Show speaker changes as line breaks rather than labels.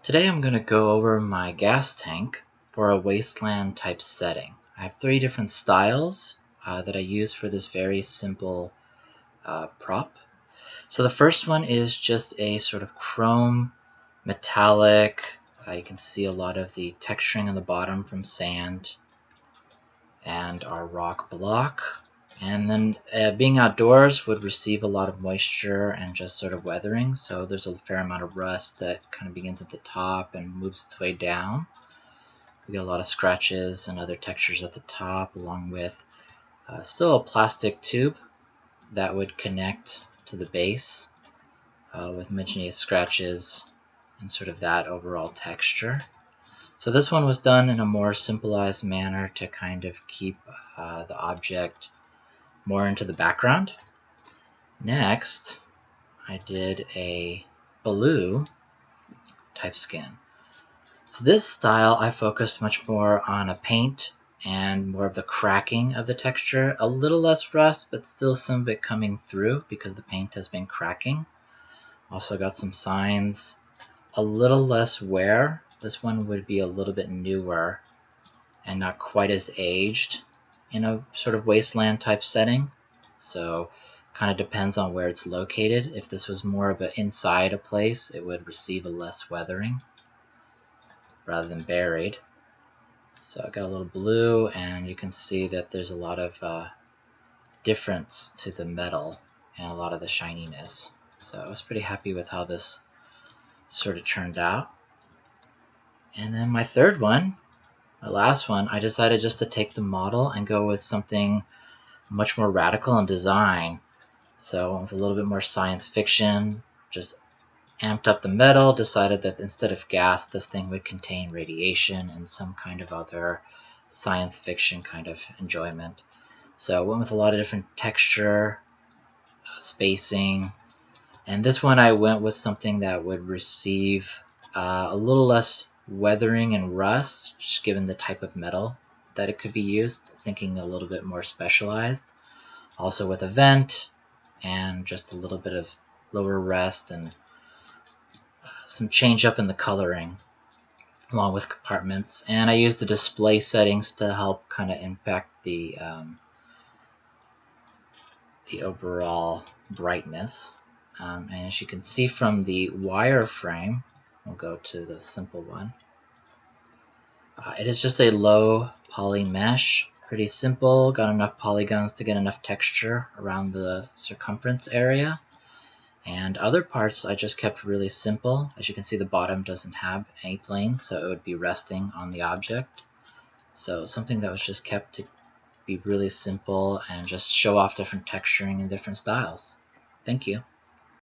Today I'm going to go over my gas tank for a wasteland type setting. I have three different styles that I use for this very simple prop. So the first one is just a sort of chrome metallic. You can see a lot of the texturing on the bottom from sand and our rock block. And then being outdoors would receive a lot of moisture and just sort of weathering, so there's a fair amount of rust that kind of begins at the top and moves its way down. We get a lot of scratches and other textures at the top, along with still a plastic tube that would connect to the base with many scratches and sort of that overall texture. So this one was done in a more simplified manner to kind of keep the object more into the background. Next, I did a blue type skin. So this style I focused much more on a paint and more of the cracking of the texture, a little less rust, but still some of it coming through because the paint has been cracking. Also got some signs, a little less wear. This one would be a little bit newer and not quite as aged in a sort of wasteland type setting. So kind of depends on where it's located. If this was more of inside a place, it would receive a less weathering rather than buried. So I got a little blue, and you can see that there's a lot of difference to the metal and a lot of the shininess. So I was pretty happy with how this sort of turned out. And then my third one, my last one, I decided just to take the model and go with something much more radical in design. So with a little bit more science fiction, just amped up the metal, decided that instead of gas, this thing would contain radiation and some kind of other science fiction kind of enjoyment. So I went with a lot of different texture, spacing, and this one I went with something that would receive a little less weathering and rust, just given the type of metal that it could be used, thinking a little bit more specialized. Also with a vent and just a little bit of lower rust and some change up in the coloring along with compartments. And I used the display settings to help kind of impact the overall brightness. And as you can see from the wireframe, we'll go to the simple one. It is just a low poly mesh, pretty simple, got enough polygons to get enough texture around the circumference area. And other parts I just kept really simple. As you can see, the bottom doesn't have any planes, so it would be resting on the object. So something that was just kept to be really simple and just show off different texturing and different styles. Thank you.